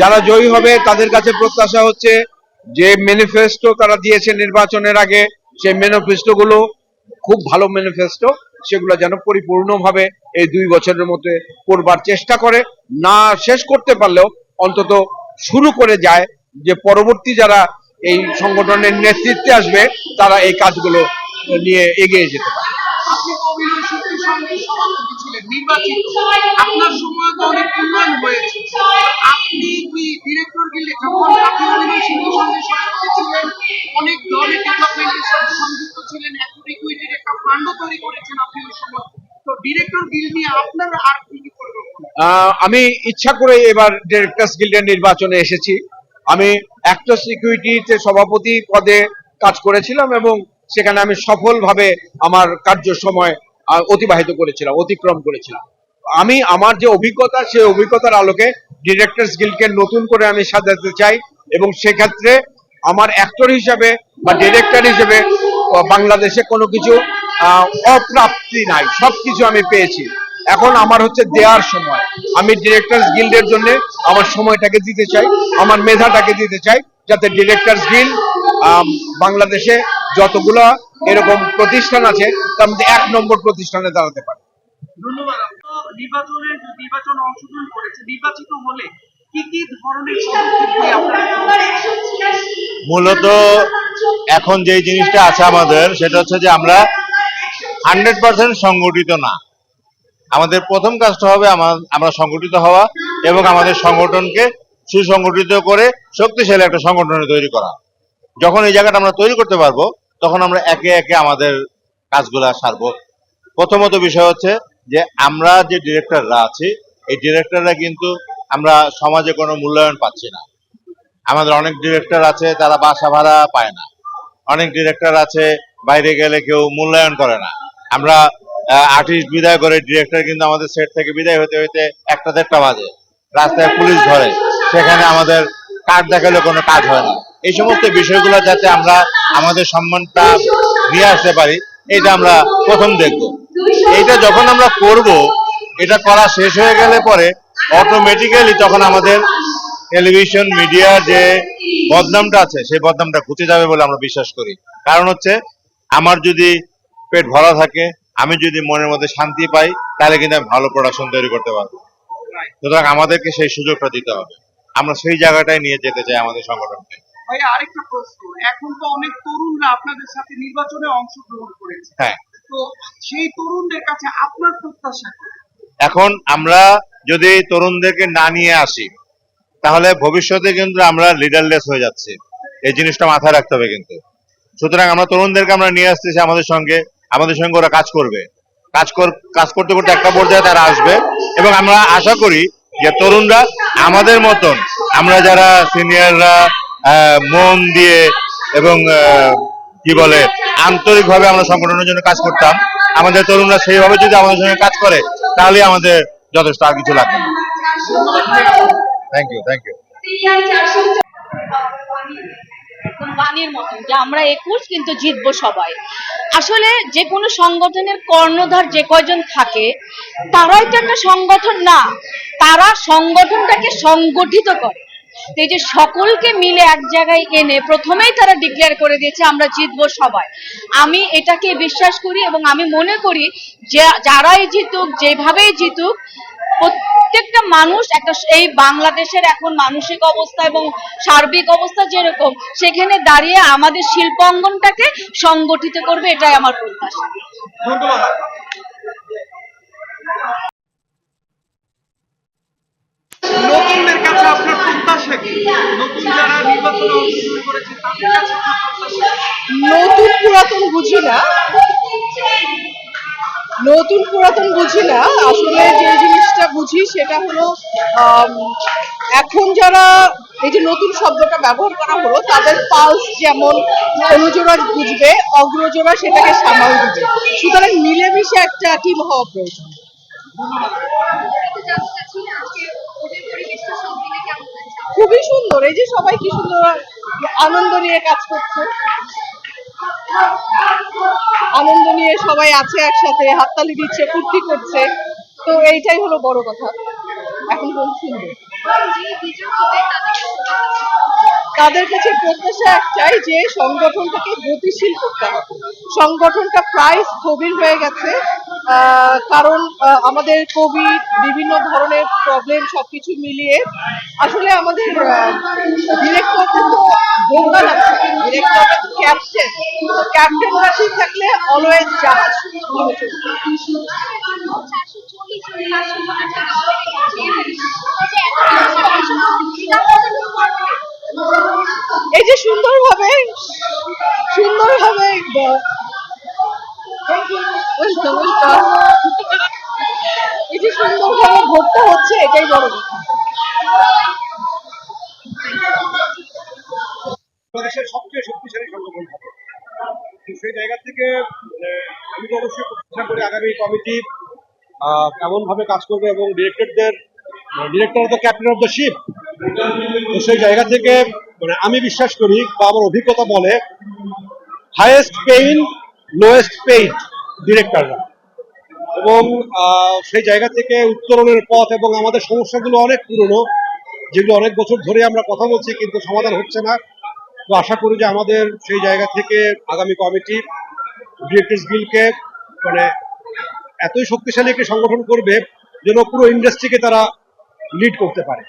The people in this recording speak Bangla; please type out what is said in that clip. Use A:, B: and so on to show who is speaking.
A: যারা জয়ী হবে তাদের কাছে প্রত্যাশা হচ্ছে যে ম্যানিফেস্টো তারা দিয়েছে নির্বাচনের আগে, সেই ম্যানিফেস্টো গুলো খুব ভালো ম্যানিফেস্টো, সেগুলো যেন পরিপূর্ণভাবে এই 2 বছরের মধ্যে করবার চেষ্টা করে, না শেষ করতে পারলেও অন্তত শুরু করে যায়, যে পরবর্তী যারা এই সংগঠনের নেতৃত্বে আসবে তারা এই কাজগুলো নিয়ে এগিয়ে যেতে পারে।
B: আপনি অভিনয় শিল্পী সমিতির সভাপতি ছিলেন, নির্বাচিত, আপনার সময় তো অনেক উন্নয়ন হয়েছে। আপনি কি ডিরেক্টর গিল্ডে যখন আপনি অভিনয় শিল্পী সমিতির সভাপতি ছিলেন, অনেক দলের ডেভেলপমেন্টের সাথে সংযুক্ত ছিলেন, এখন ইকুইটির একটা ফান্ডও তৈরি করেছেন আপনি ওই সময়। তো ডিরেক্টর গিল্ড নিয়ে আপনার আর কি কি পরিকল্পনা?
A: আমি ইচ্ছা করে এবার ডিরেক্টরস গিল্ডের নির্বাচনে এসেছি। আমি অ্যাক্টর্স ইকুইটিতে সভাপতি পদে কাজ করেছিলাম এবং সেখানে আমি সফলভাবে আমার কার্য সময় অতিক্রম করেছিলাম। আমি আমার যে অভিজ্ঞতা, সেই অভিজ্ঞতার আলোকে ডিরেক্টরস গিল্ডকে নতুন করে আমি সাজাতে চাই এবং সেক্ষেত্রে আমার অ্যাক্টর হিসেবে বা ডিরেক্টর হিসেবে বাংলাদেশে কোনো কিছু অপ্রাপ্তি নাই, সবকিছু আমি পেয়েছি। এখন আমার হচ্ছে দেওয়ার সময়। আমি ডিরেক্টরস গিল্ডের জন্য আমার সময়টাকে দিতে চাই, আমার মেধাটাকে দিতে চাই, যাতে ডিরেক্টরস গিল্ড বাংলাদেশে যতগুলো এরকম প্রতিষ্ঠান আছে তার মধ্যে 1 নম্বর প্রতিষ্ঠানে দাঁড়াতে পারে।
B: ধন্যবাদ। নির্বাচন অংশগ্রহণ করেছে, নির্বাচিত হলে কি কি ধরনের পদক্ষেপ নিয়ে আপনারা?
C: মূলত এখন যে জিনিসটা আছে আমাদের, সেটা হচ্ছে যে আমরা 100% সংগঠিত না। আমাদের প্রথম কাজটা হবে আমরা সংগঠিত হওয়া এবং আমাদের সংগঠনকে সুসংগঠিত করে শক্তিশালী একটা সংগঠন তৈরি করা। যখন এই জায়গাটা আমরা তৈরি করতে পারবো, তখন আমরা একে একে আমাদের কাজগুলা সারবো। প্রথমত বিষয় হচ্ছে যে আমরা যে ডিরেক্টররা আছি, এই ডিরেক্টররা কিন্তু আমরা সমাজে কোনো মূল্যায়ন পাচ্ছি না। আমাদের অনেক ডিরেক্টর আছে তারা বাসা ভাড়া পায় না, অনেক ডিরেক্টর আছে বাইরে গেলে কেউ মূল্যায়ন করে না। আমরা আর্টিস্ট বিদায় করে, ডিরেক্টর কিন্তু আমাদের সেট থেকে বিদায় হতে হতে 1টা-1.5টা বাজে, রাস্তায় পুলিশ ধরে, সেখানে আমাদের কার্ড দেখালে কোনো কাজ হয় না। এই সমস্ত বিষয়গুলো যাতে আমরা আমাদের সম্মানটা নিয়ে আসতে পারি, এটা আমরা প্রথম দেখব। এইটা যখন আমরা করব, এটা করা শেষ হয়ে গেলে পরে অটোমেটিক্যালি তখন আমাদের টেলিভিশন মিডিয়ার যে বদনামটা আছে, সেই বদনামটা ঘুচে যাবে বলে আমরা বিশ্বাস করি। কারণ হচ্ছে আমার যদি পেট ভরা থাকে, আমি যদি মনের মধ্যে শান্তি পাই, তাহলে কিন্তু আমি ভালো প্রোডাকশন তৈরি করতে পারবো। সুতরাং আমাদেরকে সেই সুযোগটা দিতে হবে। আমরা সেই জায়গাটায় নিয়ে যেতে চাই আমাদের সংগঠনকে।
B: ভাই আরেকটা প্রশ্ন, এখন তো অনেক তরুণরা আপনাদের সাথে নির্বাচনে অংশগ্রহণ করেছে,
C: হ্যাঁ,
B: তো সেই তরুণদের কাছে আপনার প্রত্যাশা?
C: এখন আমরা যদি তরুণদেরকে না নিয়ে আসি, তাহলে ভবিষ্যতে কিন্তু আমরা লিডারলেস হয়ে যাচ্ছি। এই জিনিসটা মাথায় রাখতে হবে কিন্তু। সুতরাং আমরা তরুণদেরকে আমরা নিয়ে আসতেছি আমাদের সঙ্গে ওরা কাজ করবে। কাজ করতে করতে একটা পর্যায়ে তারা আসবে এবং আমরা আশা করি যে তরুণরা আমাদের মতন, আমরা যারা সিনিয়ররা মন দিয়ে এবং কি বলে আন্তরিকভাবে আমরা সংগঠনের জন্য কাজ করতাম, আমাদের তরুণরা সেইভাবে যদি আমাদের সঙ্গে কাজ করে, তাহলে আমাদের যথেষ্ট, আর কিছু লাগবে না। Thank you.
D: বাণীর মতন যে আমরা 21 কিন্তু জিতবো সবাই। আসলে যে কোনো সংগঠনের কর্ণধার যে কয়জন থাকে, তারাই তো একটা সংগঠন না, তারা সংগঠনটাকে সংগঠিত করে। এই যে সকলকে মিলে এক জায়গায় এনে প্রথমেই তারা ডিক্লেয়ার করে দিয়েছে আমরা জিতবো সবাই। আমি এটাকে বিশ্বাস করি এবং আমি মনে করি যে যারাই জিতুক, যেভাবেই জিতুক, প্রত্যেকটা মানুষ একটা এই বাংলাদেশের এখন মানসিক অবস্থা এবং সার্বিক অবস্থা যেরকম, সেখানে দাঁড়িয়ে আমাদের শিল্পাঙ্গনটাকে সংগঠিত করবে, এটাই আমার প্রত্যাশা।
B: ধন্যবাদ। নতুনদের কাছে আপনার প্রত্যাশা কি? নতুন যারা নির্বাচনে অংশগ্রহণ করেছে তাদের কাছে আপনার প্রত্যাশা?
E: নতুন পুরাতন বুঝি না, আসলে যে জিনিসটা বুঝি সেটা হলো এখন যারা এই যে নতুন শব্দটা ব্যবহার করা হলো, তাদের পালস যেমন অনুজোড়া বুঝবে, অগ্রজোড়া সেটাকে সামাল দিবে। সুতরাং মিলেমিশে একটা টিম হওয়া প্রয়োজন। খুবই সুন্দর, এই যে সবাই কি সুন্দর আনন্দ নিয়ে কাজ করছে, আনন্দ নিয়ে সবাই আছে একসাথে, হাততালি দিচ্ছে, ফুর্তি করছে, তো এইটাই হলো বড় কথা। এখন কোন সুন্দর। তাদের কাছে প্রত্যাশা একটাই যে সংগঠনটাকে গতিশীল করতে হবে। সংগঠনটা প্রায় স্থবির হয়ে গেছে, কারণ আমাদের কোভিড, বিভিন্ন ধরনের প্রবলেম, সবকিছু মিলিয়ে আসলে আমাদের ডিরেক্টরটা তো দোকান আছে, ডিরেক্টরটা তো ক্যাপ্টেন, তো ক্যাপ্টেনরা ঠিক থাকলে অলওয়েজ জাহাজ সুন্দরভাবে চলবে। এই যে সুন্দরভাবে এই যে সুন্দরভাবে ভোটটা হচ্ছে, এটাই বড় কথা।
F: বাংলাদেশের সবচেয়ে শক্তিশালী সংগঠন হবে। তো সেই জায়গা থেকে আমি তো অবশ্যই প্রত্যাশা করি আগামী কমিটি এমন ভাবে কাজ করবে এবং director of the captain of the ship. তো সেই জায়গা থেকে আমি বিশ্বাস করি বা আমার অভিজ্ঞতা বলে হাইয়েস্ট পেইন লোয়েস্ট পেইড ডিরেক্টররা, এবং সেই জায়গা থেকে উত্তরণের পথ এবং আমাদের সমস্যাগুলো অনেক পুরনো, যেগুলো অনেক বছর ধরে আমরা কথা বলছি কিন্তু সমাধান হচ্ছে না। তো আশা করি যে আমাদের সেই জায়গা থেকে আগামী কমিটি ডিরেক্টরস গিল্ডকে এতই শক্তিশালী একটি সংগঠন করবে যেন পুরো ইন্ডাস্ট্রিকে তারা লিড করতে পারে।